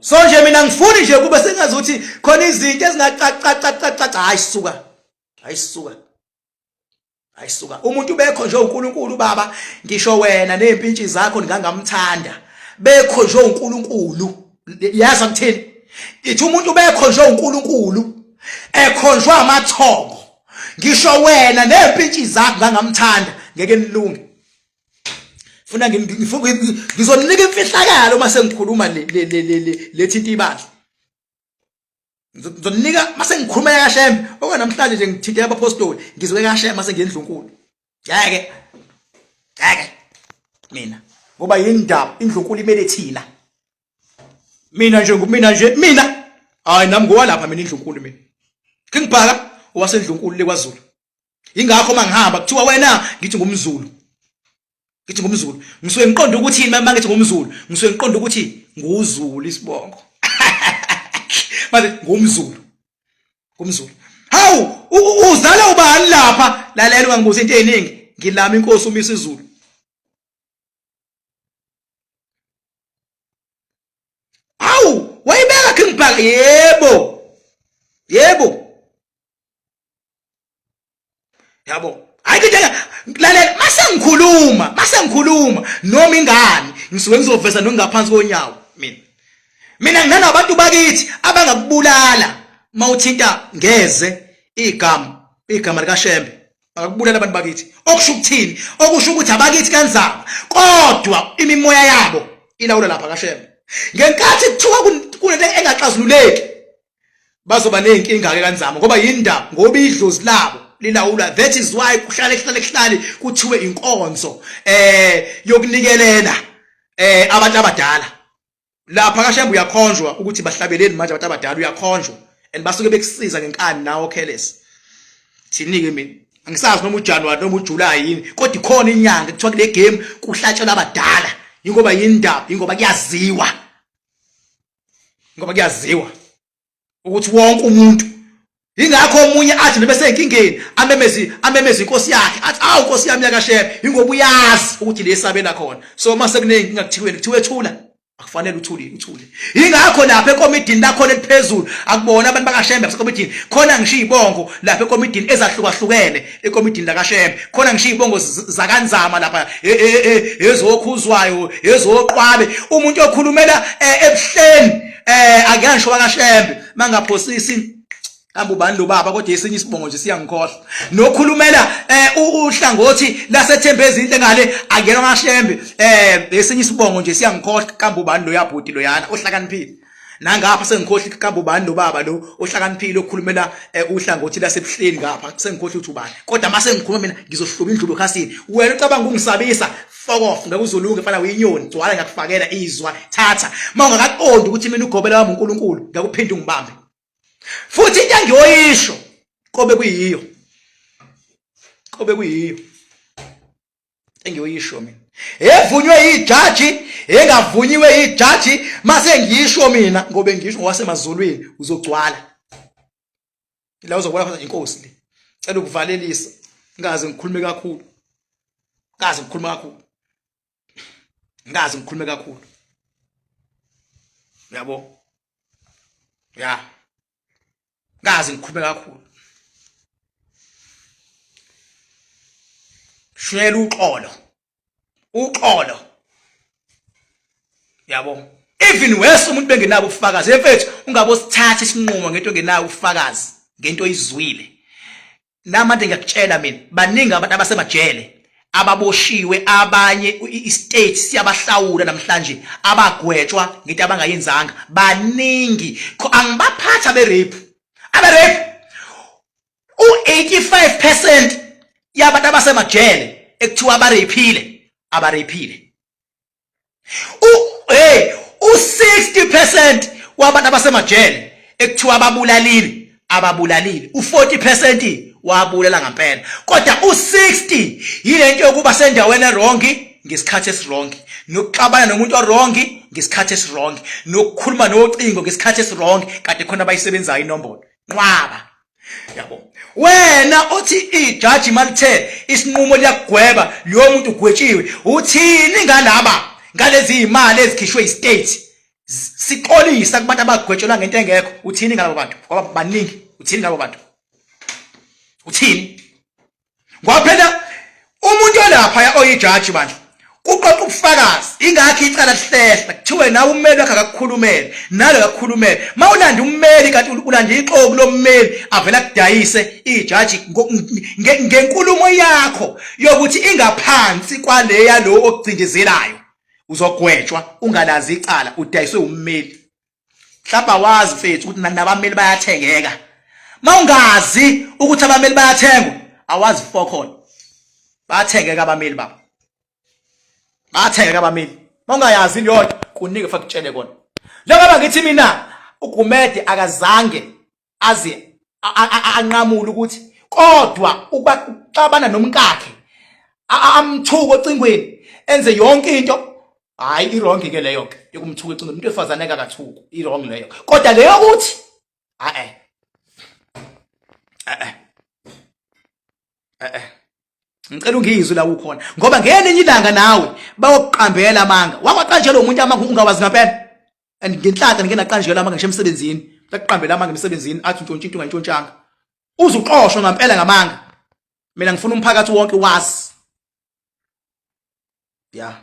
So nje mina ngifuni nje kube sengazi ukuthi khona izinto ezingacaca hayisuka. Umuntu bekho nje uNkulunkulu baba, ngisho wena nezimpintshi zakho ngangamthanda. Bekho nje uNkulunkulu. Yazi ngithini? Ithi umuntu bekho nje uNkulunkulu, ekhonjwa amathongo. Ngisho wena nezimpintshi zakho ngangamthanda, ngeke nilunge. Funa ngizonika imfihlakalo mase ngikhuluma lethinta ibandla. Ngizonika mase ngikhuluma kaShembe, okwanamhlanje nje ngithinta abapostoli, ngizwe kaShembe mase ngendlunkulu. Ngeke. Mina ngoba yindaba indlunkulu imele thina. Mina hayi nami ngowalapha mina indlunkulu mina. Ngibhaka owasendlunkulu leKwaZulu. Ingakho mangihamba kuthiwa wena ngithi ngumZulu. Ngisuke ngiqonda ukuthi mama ngithi ngumZulu, ngisuke ngiqonda ukuthi nguZulu isibongo. Manje ngumZulu. Hawu, uzala ubani lapha? Lalela ungangibuza into eziningi. Ngilama inkosi umisa izulu. Hawu, wayibeka ngibhaka yebo. Yabo. Ayikho lalela mase ngikhuluma noma ingane ngisuke ngizoveza nongaphansi konyawo mina ngithanda abantu bakithi abangakubulala mawuthinta ngeze igama likaShembe akubulala abantu bakithi okusho ukuthini okusho ukuthi abakithi kanzaba kodwa imimoya yabo ilawula lapha kaShembe ngenkathi kuthiwa kunento engaxazululeki bazoba nenkinga ke kanzama ngoba yindaba ngoba idlozi labo lilawula. That is why kuhlale kuthiwe inkonzo yokunikelela abantu abadala. Lapha kaShembe uyakhonjwa ukuthi bahlabeleni manje abantu abadala uyakhonjwa and basuke bekusiza ngenkani nawo careless. Thinike mina angisazi noma uJanuary noma uJuly yini kodwa ikhona inyanga kuthiwa kule game kuhlatshelwa abadala ingoba yindaba ingoba kuyaziwa ukuthi wonke umuntu ingakho omunye athi nebese enkingeni amemeza inkosi yakhe athi awu inkosi yami yakaShembe ingoba uyazi ukuthi lesabela khona. So mase kuningi ngakuthiweni kuthiwe ethula akufanele uthule. Ingakho lapha ekomidini lakhona eliphezulu akubona abantu bakaShembe ekomidini khona ngisho izibongo lapha ekomidini ezahlukahlukene ekomidini lakaShembe khona ngisho izibongo zakanzama lapha ezokhuzwayo ezoqwabe umuntu okhulumela ebuhleni akansho bakaShembe mangaphosisi kambe ubani lo baba kodwa esinye isibongo nje siyangikhohla nokhulumela uhlangothi lasethembeza into ngale akuyena kaShembe esinye isibongo nje siyangikhohla kambe ubani lo yabhudi lo yana ohlakaniphile nangapha sengikhohla kambe ubani lo baba lo ohlakaniphile okhulumela uhlangothi lasebuhleni ngapha sengikhohla ukuthi ubani kodwa mase ngikhuluma mina ngizohluba indlulo khasini wena ucabanga ungisabisa fuck off ngakuzolunga fana uyinyoni gcwala ngakufakela izwa thatha mawungakaqondi ukuthi mina ugobela wami uNkulunkulu ngakuphinda ungibambe futhi into engiyoyisho kobe kuyiyo engiyoyisho mina evunywe ijaji engavunyiwe ijaji mase ngiyisho mina ngobe ngisho ngowasemazulwini uzogcwala la uzokubona phakathi inkosi le cela ukuvalelisa ngaze ngikhulume kakhulu yabo ya ngaze ngikhulume kakhulu shela uxolo yabo even wese umuntu bengenabo ubufakazi efethu ungabo sithatha isinqumo ngento engenayo ubufakazi ngento izwile namanje ngiyakutshela mina baningi abantu abasemajele ababoshiwe abanye istate siyabahlawula namhlanje abagwetshwa ngento abangayenzanga baningi angibaphatha berape u85% yabantu abasemajele ekuthiwa abarephile abarephile. U60% wabantu abasemajele ekuthiwa ababulalile. U40% wabulala ngempela. Kodwa u60 yilento yokuba sendaweni erongi ngesikhathi esirongi. Nokuxabana nomuntu orongi ngesikhathi esirongi. Nokukhuluma nocingo ngesikhathi esirongi kade khona abayisebenzayo inombolo. Nqwaba. Yabo. Wena uthi ijaji malithe isinqumo liyagweba lo muntu ugwetshiwe. Uthini ngalaba? Ngalezi imali ezikhishwe istate. Siqolisa kubantu abagwetshelwa ngento engekho. Uthini ngalabo bantu? Ngoba baningi. Uthini ngalabo bantu? Uthini? Ngoba phela umuntu olapha oyijaji manje uqoqa ubufakazi ingakho icala lihlehla kuthiwe nawe ummeli wakhe akakukhulumele nalo akakukhulumele mawulanda ummeli kanti ulanda ixoku lommeli avela kudayise ijaji ngenkulumo yakho yokuthi ingaphansi kwaleya lo okucindezelayo uzogwetshwa ungalazi icala udayiswe ummeli. Mhlawumbe wazi mfethu ukuthi nabameli bayathengeka. Mawungazi ukuthi abameli bayathengwa awazi fokhona. Bayathengeka abameli babo. Bayathengeka abameli. Mawungayazi leyonto kunike fa kutshele kona. Njengoba ngithi mina uGumede akazange azi anqamula ukuthi kodwa ukuxabana nomkakhe amthuko ocingweni enze yonke into hayi irongi ke leyo ke yokumthuka ecingweni umuntu wesifazane akathuko irongi leyo kodwa leyo ukuthi ngicela ungizwe la ukhona ngoba ngelinye ilanga nawe bayokuqambela amanga waqanjela umuntu amanga ungawazi ngempela and ngenhlanhla nginaqanjela amanga ngisho emsebenzini bakuqambela amanga emsebenzini athi untshontsha into ngayintshontshanga uzuqoshwa ngempela ngamanga. Mina ngifuna umphakathi wonke wazi ya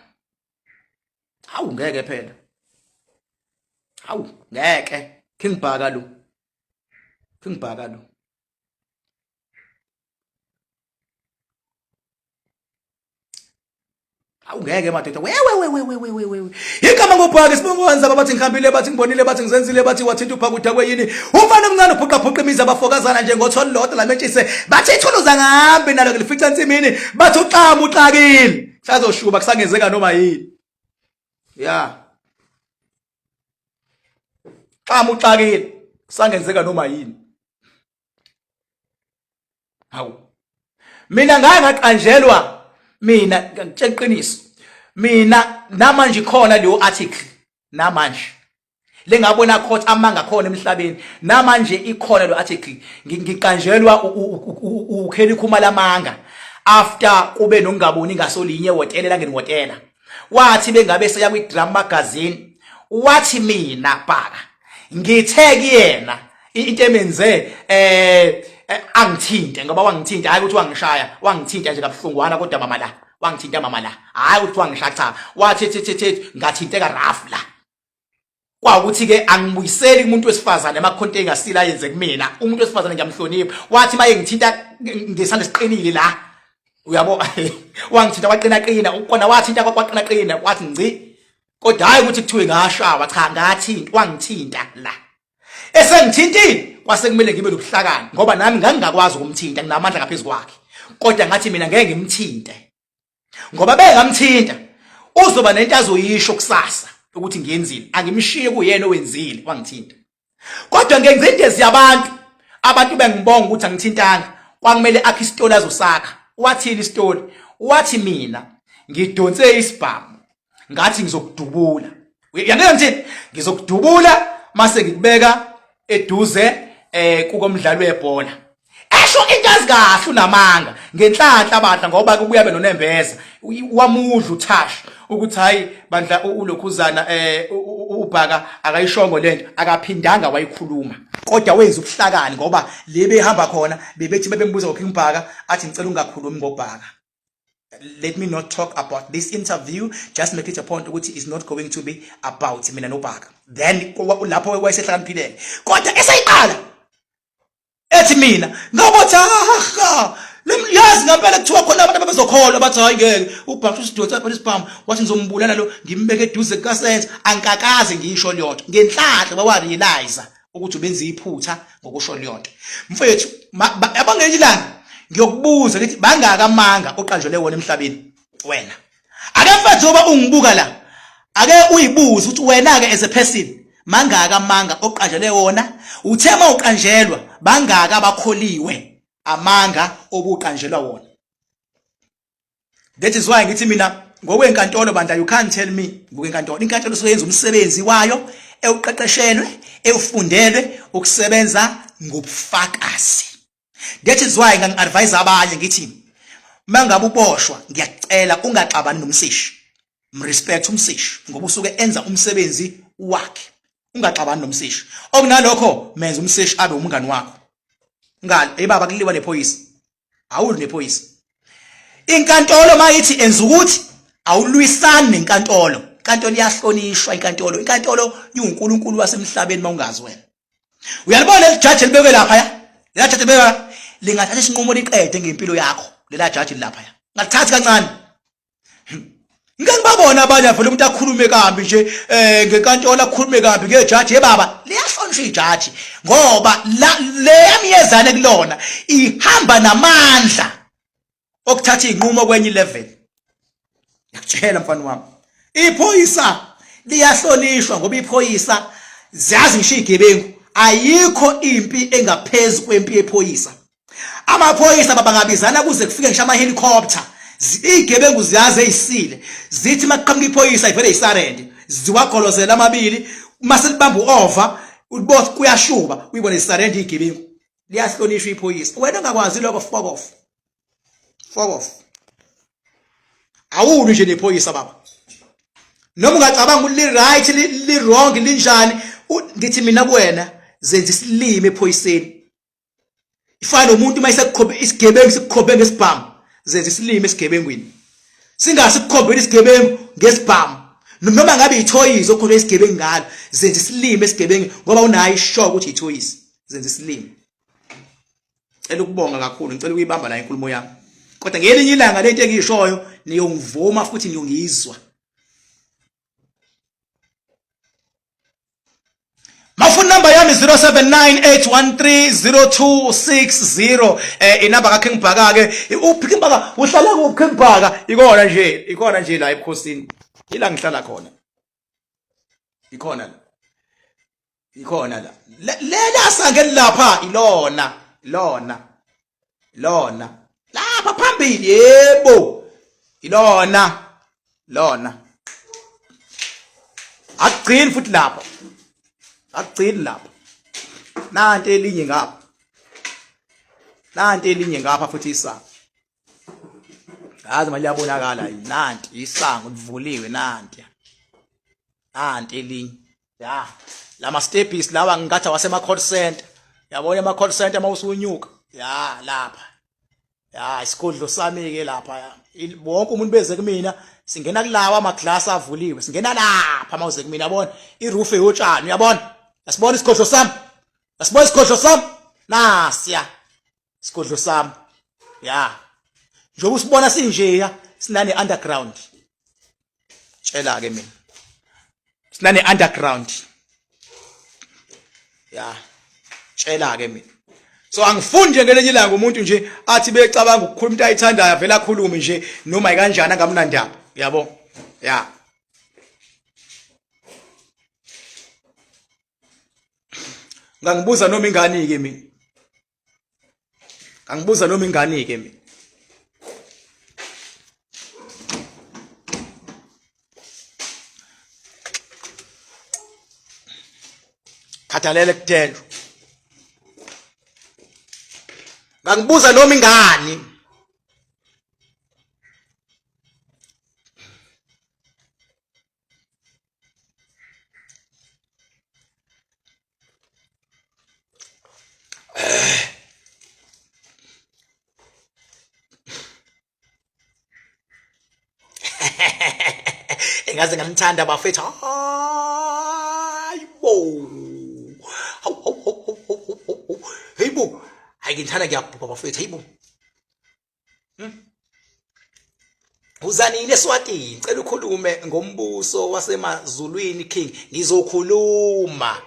hawu ngeke phela hawu ngeke ngibhaka lo awungeke madoda wewe igama ngoBhaka sibongonza bathi ngikhambile bathi ngibonile bathi ngizenzile bathi wathinta uBhaka udakwe yini umfana omncane ubhuqa imizi abafokazana nje ngotholo lodwa lamentshise bathi ithuluza ngahambe nalo ngilifica ensimini bathi uqama uxakile sazoshuba kusangenzeka noma yini ya qama uxakile kusangenzeka noma yini. Hawu mina ngake ngaqanjelwa mina ngitshela iqiniso mina namanje khona leyo article namanje lengabona court amanga khona emhlabeni namanje ikhona lo article ngiqanjelwa ukheli khuma lamanga after kube nongaboni ngasolinye hotela la ngenihotela wathi bengabe seya kwi Drum magazine wathi mina Bhaka ngithe kuyena into emenze angithinte ngoba wangithinta hayi ukuthi wangishaya wangithinta nje kabuhlungwana kodwa mama la wangithinta mama la hayi ukuthi wangishaya cha wathi ngathinteka rough la kwaukuthi ke angibuyiseli umuntu wesifazane emakhonto engasila yenze kumina umuntu wesifazane ngiyamhlonipha wathi maye ngithinta ngesandla siqinile la uyabo wangithinta kwaqina ukona wathinta kwaqina wathi ngci kodwa hayi ukuthi kuthiwe ngashawa cha ngathinta wangithinta la esengithintile kwase kumele ngibe lobuhlakani ngoba nami ngangakwazi ukumthinta nginamandla ngaphezulu kwakhe kodwa ngathi mina ngeke ngimthinte ngoba bengamthinta uzoba nento azoyisho kusasa ukuthi ngiyenzile angimshiye kuyena owenzile wangithinta kodwa ngenze into abantu bengibonga ukuthi angithintanga kwamele akhe isitoli azosakha wathini isitoli wathi mina ngidonse isibhamu ngathi ngizokudubula yangeke ngithini ngizokudubula mase ngikubeka eduze kukomdlalo webhola esho into azikahle unamanga ngenhlanhla abadla ngoba kubuya benonembeza wamudla uthash ukuthi hayi bandla ulokhuzana uBhaka akayishongo lento akaphindanga wayikhuluma kodwa wenza ubuhlakani ngoba lebe ehamba khona bebethi bebembuza ngoKingBhaka athi ngicela ungakhulumi ngoBhaka. Let me not talk about this interview, just make it a point ukuthi is not going to be about mina noBhaka. Then lapho wayesehlakaniphile kodwa esayiqala ethi mina ngabothi yazi ngempela kuthiwa khona abantu abazokholwa bathi hayi ngeke uBhaka usidonsa lapha isibhamu wathi ngizombulala lo ngimbeke eduze kukasenze angikakaze ngisho liyonto ngenhlanhla bawarealize ukuthi ubenza iphutha ngokusho liyonto mfethu abangenye ilanga ngiyokubuza ukuthi bangaka amanga oqanjele wona emhlabeni wena ake mfethu oba ungibuka la ake uyibuze ukuthi wena ke as a person mangaka amanga oqanjelwe wona uthema uqanjelwa bangaka abakholiwe amanga obuqanjelwa wona. That is why ngithi mina ngokwenkantolo bandla you can't tell me ngokwenkantolo. Inkantolo soyenza umsebenzi wayo ewuqeqeshelwe ewufundelwe ukusebenza ngobufakazi. That is why ngangi-advise abanye ngithi mangabe uboshwa ngiyacela ungaxabani nomsishi. Mrespect umsishi ngoba usuke enza umsebenzi wakhe. Ungaxabani nomsishi. Okunalokho menza umsishi abe umngani wakho. Ngale ebaba kuliwa nephoyisa. Awuli nephoyisa. Inkantolo mayithi enza ukuthi awulwisani nenkantolo. Inkantolo iyahlonishwa inkantolo. Inkantolo yuNkulunkulu wasemhlabeni mawungazi wena. Uyalibona lejaji libekwe lapha ya? La jaji libekwa lingathatha isinqumo liqede ngempilo yakho. Lela jaji lapha ya. Ngalithatha kancane. Ngeke ngibabona abanye vele umuntu akhulume kambi nje ngenkantolo akhulume kambi ngejaji ebaba liyahlonishwa ijaji ngoba le yamiyezane kulona ihamba namandla okuthatha inqumo kwenye level. Ngiyakutshela mfana wami iphoyisa liyahlonishwa ngoba iphoyisa ziyazi ngisho igebengu ayikho impi engaphezulu kwempi yephoyisa. Amaphoyisa babangabizana kuze kufike ngisho ama helicopter igebengu ziyazi ezisile zithi maqhamuka iphoyisa ivele isarende ziwagolozela amabili mase libamba uover uboth kuyashuba uyibone isarende igebengu liyahlonishwa iphoyisa. Wena ungakwazi lokho fuck off awuli nje nephoyisa baba noma ungacabanga ukuthi li right li wrong linjani ngithi mina kuwena zenza isilime ephoyiseni. Ifana nomuntu mayisekhombe isigebengu sikukhombe ngesibhamu zenza isilime esigebengwini singasi ukukhombela isigebengu ngesibhamu noma ngabe ithoyizi okhombela isigebengu ngalo zenza isilime esigebengu ngoba unayo ishoka ukuthi ithoyizi zenza isilime. Cela ukubonga kakhulu ngicela ukuyibamba la inkulumo yami kodwa ngelinye ilanga lento engiyishoyo niyongivuma futhi niyongizwa. Mafuni number yami 0798130260 inamba kakhe ngibhaka ke uphike ngibhaka uhlala kuphi ngibhaka ikona nje la ebukhosini ila ngihlala khona ikona la lela sange lapha ilona lapha phambili yebo ilona agcini futhi lapha agcini lapha nanti elinye ngapha futhi isango yazi mali yabonakala nanti isango livuliwe nanti elinye ya lama stepis lawa ngingathi wasema call center yabona ama call center mawusunyuka ya lapha ya isigodlo sami ke lapha ya wonke umuntu beze kumina singena kulawa ama glass avuliwe singena lapha mawuze kumina yabona iroof eyotshani uyabona asibona isigodlo sami nasiya isigodlo sami ya njengoba usibona sinje ya sinane underground tshela ke mina sinane underground ya tshela ke mina so angifuni nje ngelenye ilanga umuntu nje athi becabanga ukukhuluma into ayithandayo vele akhulume nje noma ikanjani angamnandaba yabo ya ngangibuza noma ingane ke mina khathalele kuthelo ngangibuza noma ingane engaze ngamthanda bafethu hayibo hayibo ngithanda ngiyabhubha bafethu hayibo uzanile eSwatini cela ukhulume ngombuso wasemazulwini king ngizokhuluma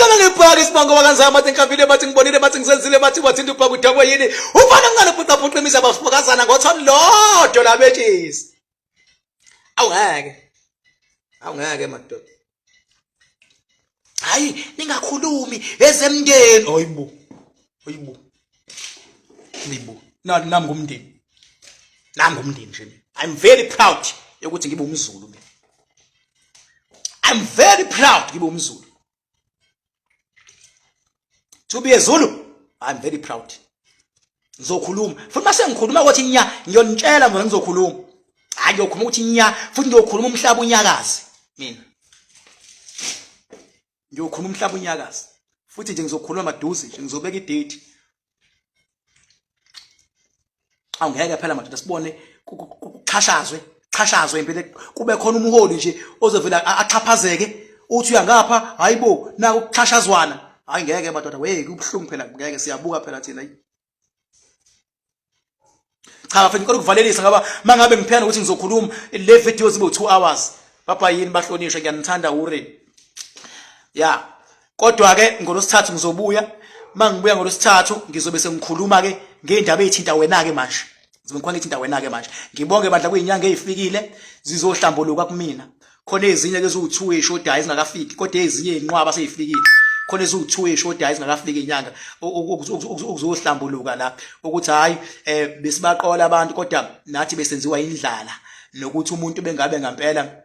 Ufana ngebhaka isibango bakanzama bathi ngikavile bathi ngibonile bathi ngisenzile bathi wathi ubhaka udakwe yini. Ufana ngane phuca imisa abafokazana ngothoni lodwa labetshisi. Awungeke madoda. Hayi ningakhulumi ezemndeni. Hayibo. Libo. Nami ngumndeni. Nje. I'm very proud ukuthi ngibe umZulu mina. I'm very proud ngibe umZulu. To be a Zulu, I'm very proud. Ngizokhuluma. Futhi mase ngikhuluma ukuthi nya ngiyonitshela mina ngizokhuluma. Hayi ngiyokhuluma ukuthi nya futhi ngiyokhuluma umhlaba unyakazi mina. Ngiyokhuluma umhlaba unyakazi. Futhi nje ngizokhuluma maduze nje ngizobeka idate. Awungeke phela madoda sibone kuxhashazwe impela kube khona umholi nje ozovela axhaphazeke uthi uyangapha hayibo na ukuxhashazwana. Hayi ngeke madoda kubhlungu phela ngeke siyabuka phela thina. Cha bafethu ngicela ukuvalelisa ngoba mangabe ngiphela ukuthi ngizokhuluma le video zibe 2 hours. Papa yini bahlonishwe ngiyanithanda uri. Ya. Kodwa ke ngolosithathu ngizobuya. Mangibuya ngolosithathu ngizobe sengikhuluma ke ngeindaba ezithinta wena ke manje. Ngizobe ngithinta wena ke manje. Ngibonge bandla kuyinyanga ezifikile zizohlambuluka kumina. Khona ezinye ke eziwu2 eshodayo ezingakafiki kodwa ezinye inqwaba sezifikile. Khona eziwu2 eshodayo ezingakafiki inyanga ukuzohlambuluka la ukuthi hayi besibaqola abantu kodwa nathi besenziwa indlala nokuthi umuntu bengabe ngempela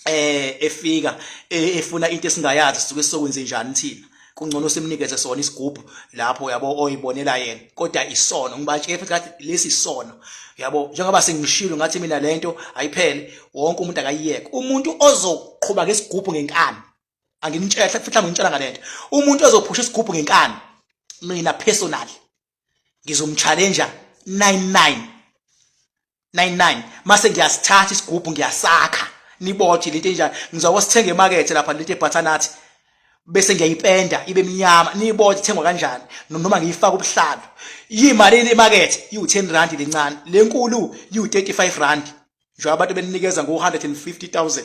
efika efuna into esingayazi sisuke sizokwenza njani thina. Kungcono simnikeze sona isigubhu lapho yabo oyibonela yena kodwa isono ngibatshe futhi lesi isono yabo njengoba sengishilo ngathi mina lento ayiphele wonke umuntu akayiyeke. Umuntu ozoqhubeka ngesigubhu ngenkani anginitshela futhi mhlawumbe ngitshela ngalento. Umuntu ozophusha isigubhu ngenkani mina personally ngizomchallenge 99 mase ngiyasithatha isigubhu ngiyasakha nibothi lento enjani ngizawosithenga emarket lapha lento ebutternut bese ngiyayipenda ibe eminyama nibothi ithengwa kanjani noma ngiyifaka ubuhlalu yimali emarket yi10 rand lencane lenkulu yi35 rand nje abantu beninikeza ngo150,000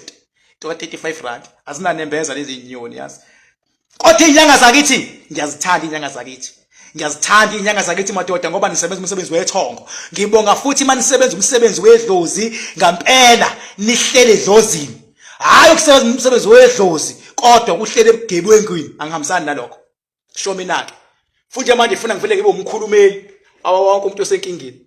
to 35 rand azinanembeza lezi inyoni yazi. Kodwa inyanga zakithi ngiyazithanda inyanga zakithi. Ngiyazithanda inyanga zakithi madoda ngoba nisebenza umsebenzi wethongo. Ngibonga futhi manisebenza umsebenzi wedlozi ngampela nihlele edlozini. Hayi ukusebenza umsebenzi wedlozi kodwa kuhlele ebugebengwini angihambisani nalokho. Show me nake. Futhi manje ngifuna ngivele ngibe umkhulumeli awawonke umuntu osenkingeni.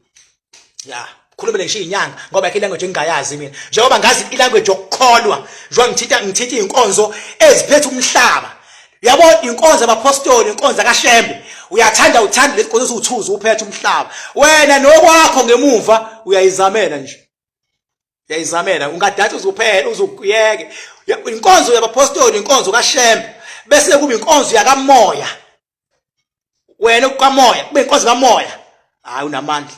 Ya, khulumele ngisho inyanga ngoba yakhe language engayazi mina. Njengoba ngazi ilanguage yokukholwa, njengoba ngithithi inkonzo eziphethe umhlaba. Yabo inkonzo abapostoli, inkonzo kaShembe. Uyathanda lezi nkonzo eziwu2 uphethe umhlaba. Wena nokwakho ngemuva uyayizamela nje. Uyayizamela ungadatha uzuphela uzukuyeke. Inkonzo yabapostoli, inkonzo kaShembe. Bese kuba inkonzo yakamoya. Wena ukamoya, kube inkonzo kamoya. Hayi unamandla.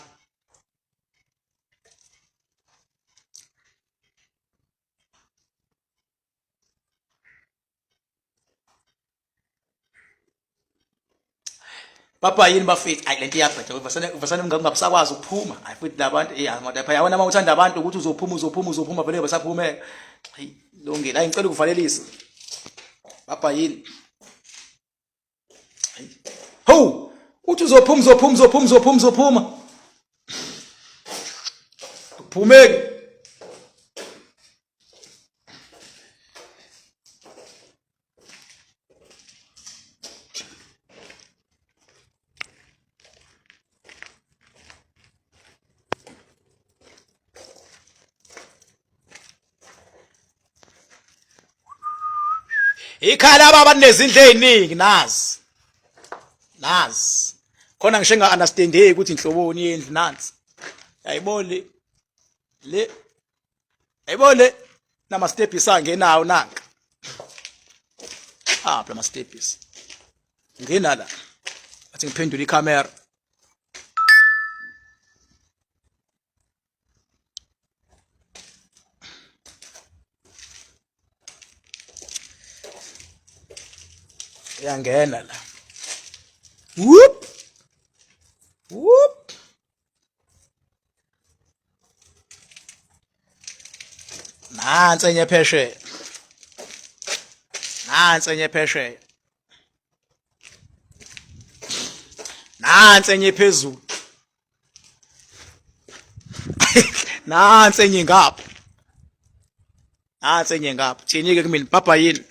Papa yini bafethu ayi lento iyabhetha uvasane ngingabusakwazi ukuphuma ayi futhi labantu amadoda yabona uma uthanda abantu ukuthi uzophuma vele basaphumeka hayi longela ayi ngicela ukuvalelisa papa yini ho uthi uzophuma uphumeke ikhala baba nezindle eziningi nazi khona ngisho nga understandeki ukuthi inhloboni yendlu nansi ayibole nama steps angenawo nanka phela ama steps ngena la athi ngiphendula icamera yangena la whoop nansi enye phesheya nansi enye phezulu nansi enye ngapha thini ke kumina baba yini